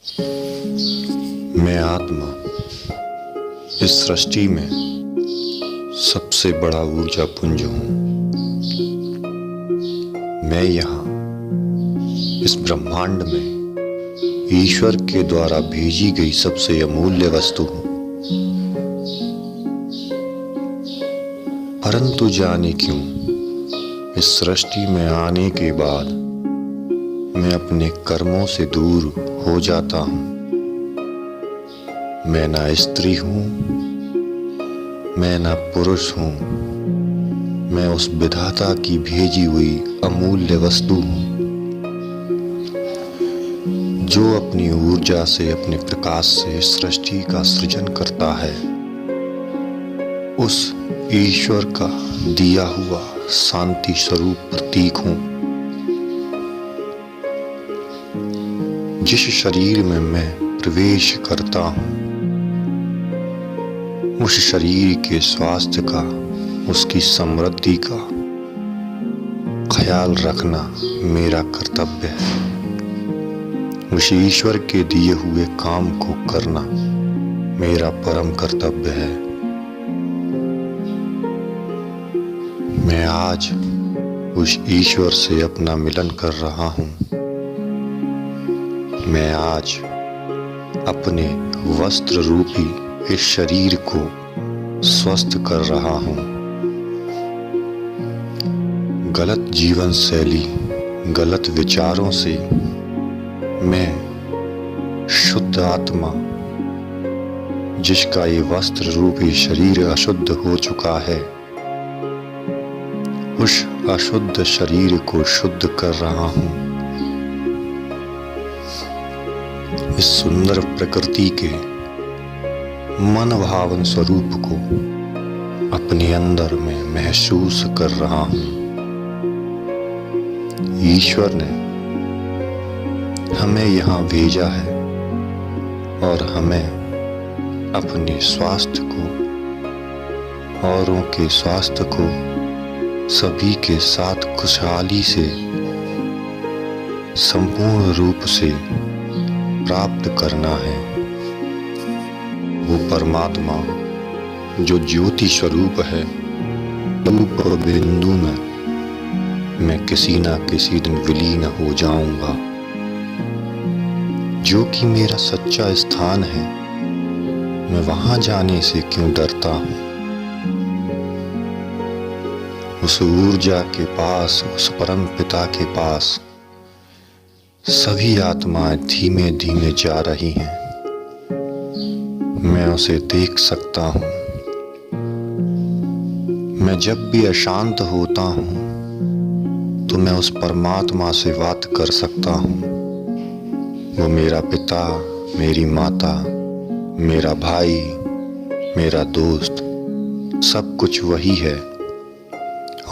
मैं आत्मा इस सृष्टि में सबसे बड़ा ऊर्जा पुंज हूँ। मैं यहाँ इस ब्रह्मांड में ईश्वर के द्वारा भेजी गई सबसे अमूल्य वस्तु हूँ। परंतु जाने क्यों इस सृष्टि में आने के बाद मैं अपने कर्मों से दूर हो जाता हूँ। मैं ना स्त्री हूँ, मैं ना पुरुष हूँ, मैं उस विधाता की भेजी हुई अमूल्य वस्तु हूँ जो अपनी ऊर्जा से, अपने प्रकाश से सृष्टि का सृजन करता है। उस ईश्वर का दिया हुआ शांति स्वरूप प्रतीक हूँ। जिस शरीर में मैं प्रवेश करता हूँ, उस शरीर के स्वास्थ्य का, उसकी समृद्धि का ख्याल रखना मेरा कर्तव्य है। उस ईश्वर के दिए हुए काम को करना मेरा परम कर्तव्य है। मैं आज उस ईश्वर से अपना मिलन कर रहा हूँ। मैं आज अपने वस्त्र रूपी इस शरीर को स्वस्थ कर रहा हूँ। गलत जीवन शैली, गलत विचारों से मैं शुद्ध आत्मा, जिसका ये वस्त्र रूपी शरीर अशुद्ध हो चुका है, उस अशुद्ध शरीर को शुद्ध कर रहा हूँ। इस सुंदर प्रकृति के मन भावन स्वरूप को अपने अंदर में महसूस कर रहा हूँ। ईश्वर ने हमें यहाँ भेजा है और हमें अपने स्वास्थ्य को, औरों के स्वास्थ्य को सभी के साथ खुशहाली से, संपूर्ण रूप से प्राप्त करना है। वो परमात्मा जो ज्योति स्वरूप है, रूप बिंदु में मैं किसी ना किसी दिन विलीन हो जाऊंगा। जो कि मेरा सच्चा स्थान है, मैं वहां जाने से क्यों डरता हूं। उस ऊर्जा के पास, उस परम पिता के पास सभी आत्माएं धीमे धीमे जा रही हैं। मैं उसे देख सकता हूँ। मैं जब भी अशांत होता हूँ तो मैं उस परमात्मा से बात कर सकता हूँ। वो मेरा पिता, मेरी माता, मेरा भाई, मेरा दोस्त, सब कुछ वही है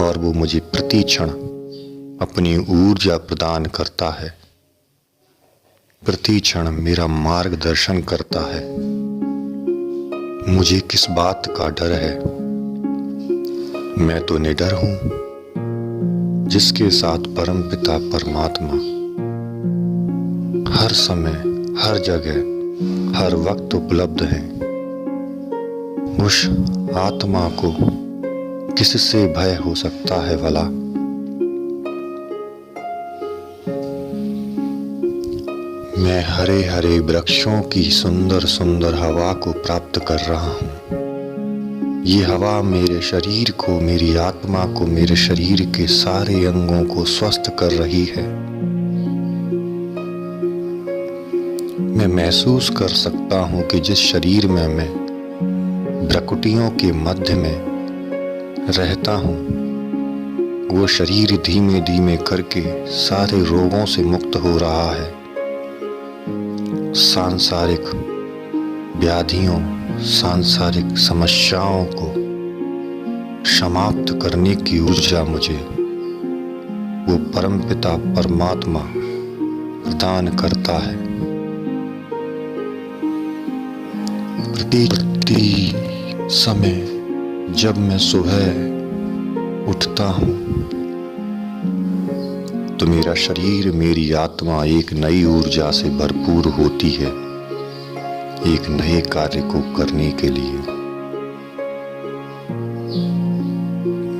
और वो मुझे प्रति क्षण अपनी ऊर्जा प्रदान करता है, प्रति क्षण मेरा मार्गदर्शन करता है। मुझे किस बात का डर है? मैं तो निडर हूँ, जिसके साथ परमपिता परमात्मा हर समय, हर जगह, हर वक्त उपलब्ध है। उस आत्मा को किससे भय हो सकता है भला? मैं हरे हरे वृक्षों की सुंदर सुंदर हवा को प्राप्त कर रहा हूँ। ये हवा मेरे शरीर को, मेरी आत्मा को, मेरे शरीर के सारे अंगों को स्वस्थ कर रही है। मैं महसूस कर सकता हूँ कि जिस शरीर में मैं भ्रकुटियों के मध्य में रहता हूँ, वो शरीर धीमे धीमे करके सारे रोगों से मुक्त हो रहा है। सांसारिक व्याधियों, सांसारिक समस्याओं को समाप्त करने की ऊर्जा मुझे वो परमपिता परमात्मा प्रदान करता है। प्रति समय जब मैं सुबह उठता हूँ तो मेरा शरीर, मेरी आत्मा एक नई ऊर्जा से भरपूर होती है, एक नए कार्य को करने के लिए।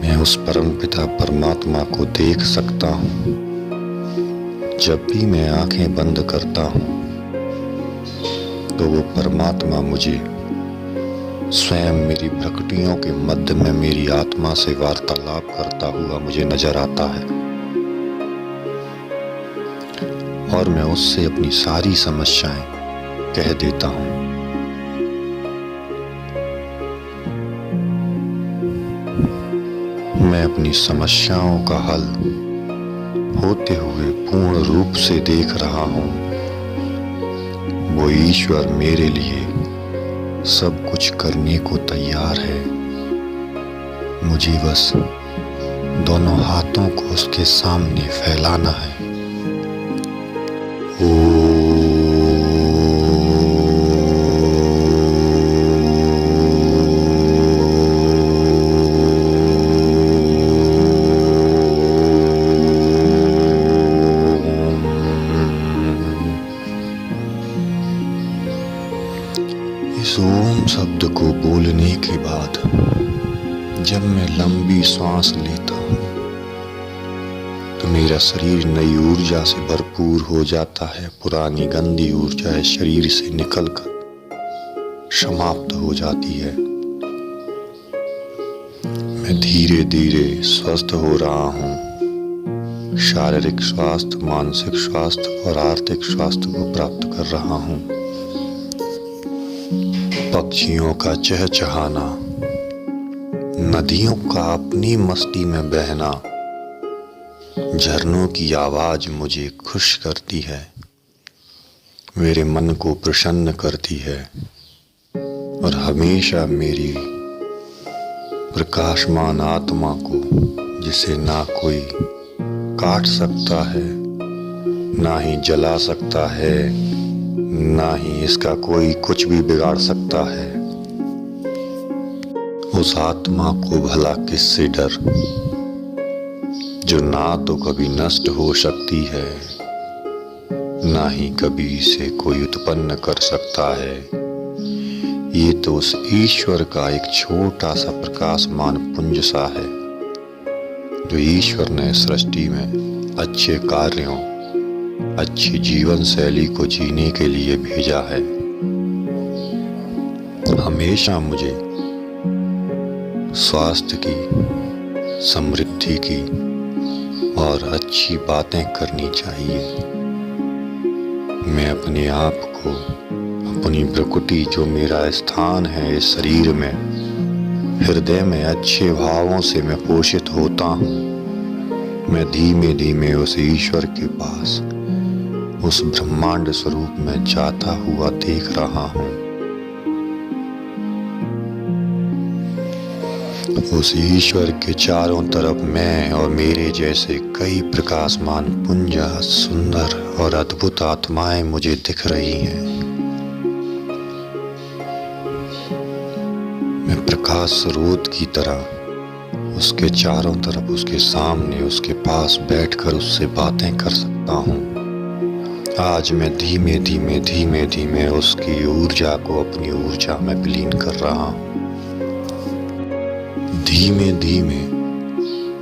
मैं उस परमपिता परमात्मा को देख सकता हूँ। जब भी मैं आंखें बंद करता हूँ तो वो परमात्मा मुझे स्वयं मेरी प्रकृतियों के मध्य में मेरी आत्मा से वार्तालाप करता हुआ मुझे नजर आता है, और मैं उससे अपनी सारी समस्याएं कह देता हूँ। मैं अपनी समस्याओं का हल होते हुए पूर्ण रूप से देख रहा हूँ। वो ईश्वर मेरे लिए सब कुछ करने को तैयार है। मुझे बस दोनों हाथों को उसके सामने फैलाना है। इस ओम शब्द को बोलने के बाद जब मैं लंबी सांस लेता हूँ तो मेरा शरीर नई ऊर्जा से भरपूर हो जाता है। पुरानी गंदी ऊर्जा शरीर से निकलकर समाप्त हो जाती है। मैं धीरे धीरे स्वस्थ हो रहा हूँ। शारीरिक स्वास्थ्य, मानसिक स्वास्थ्य और आर्थिक स्वास्थ्य को प्राप्त कर रहा हूँ। पक्षियों का चहचहाना, नदियों का अपनी मस्ती में बहना, झरनों की आवाज मुझे खुश करती है, मेरे मन को प्रसन्न करती है और हमेशा मेरी प्रकाशमान आत्मा को, जिसे ना कोई काट सकता है, ना ही जला सकता है, ना ही इसका कोई कुछ भी बिगाड़ सकता है, उस आत्मा को भला किससे डर, जो ना तो कभी नष्ट हो सकती है, ना ही कभी इसे कोई उत्पन्न कर सकता है। ये तो उस ईश्वर का एक छोटा सा प्रकाशमान पुंज सा है, जो ईश्वर ने सृष्टि में अच्छे कार्यों, अच्छी जीवन शैली को जीने के लिए भेजा है। हमेशा मुझे स्वास्थ्य की, समृद्धि की और अच्छी बातें करनी चाहिए। मैं अपने आप को, अपनी प्रकृति, जो मेरा स्थान है इस शरीर में, हृदय में अच्छे भावों से मैं पोषित होता हूँ। मैं धीमे धीमे उस ईश्वर के पास, उस ब्रह्मांड स्वरूप में जाता हुआ देख रहा हूँ। उस ईश्वर के चारों तरफ मैं और मेरे जैसे कई प्रकाशमान पुंज, सुंदर और अद्भुत आत्माएं मुझे दिख रही हैं। मैं प्रकाश स्रोत की तरह उसके चारों तरफ, उसके सामने, उसके पास बैठकर उससे बातें कर सकता हूँ। आज मैं धीमे धीमे धीमे धीमे उसकी ऊर्जा को अपनी ऊर्जा में विलीन कर रहा हूँ। धीमे धीमे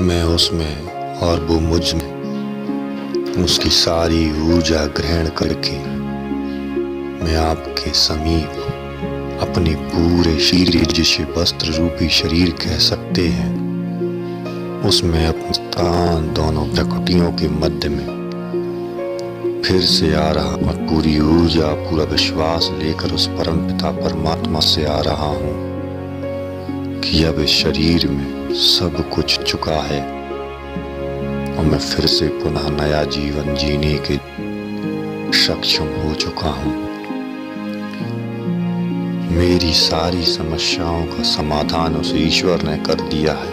मैं उसमें और वो मुझ में उसकी सारी ऊर्जा ग्रहण करके मैं आपके समीप अपने पूरे शरीर, जिसे वस्त्र रूपी शरीर कह सकते हैं, उसमें अपने स्थान दोनों प्रकृतियों के मध्य में फिर से आ रहा और पूरी ऊर्जा, पूरा विश्वास लेकर उस परमपिता परमात्मा से आ रहा हूँ कि अब इस शरीर में सब कुछ चुका है और मैं फिर से पुनः नया जीवन जीने के सक्षम हो चुका हूँ। मेरी सारी समस्याओं का समाधान उस ईश्वर ने कर दिया है।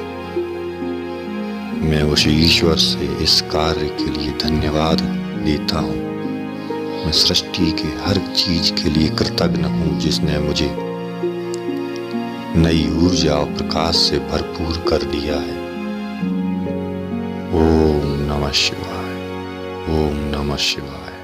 मैं उस ईश्वर से इस कार्य के लिए धन्यवाद देता हूँ। मैं सृष्टि के हर चीज के लिए कृतज्ञ हूँ जिसने मुझे नई ऊर्जा और प्रकाश से भरपूर कर दिया है। ओम नमः शिवाय। ओम नमः शिवाय।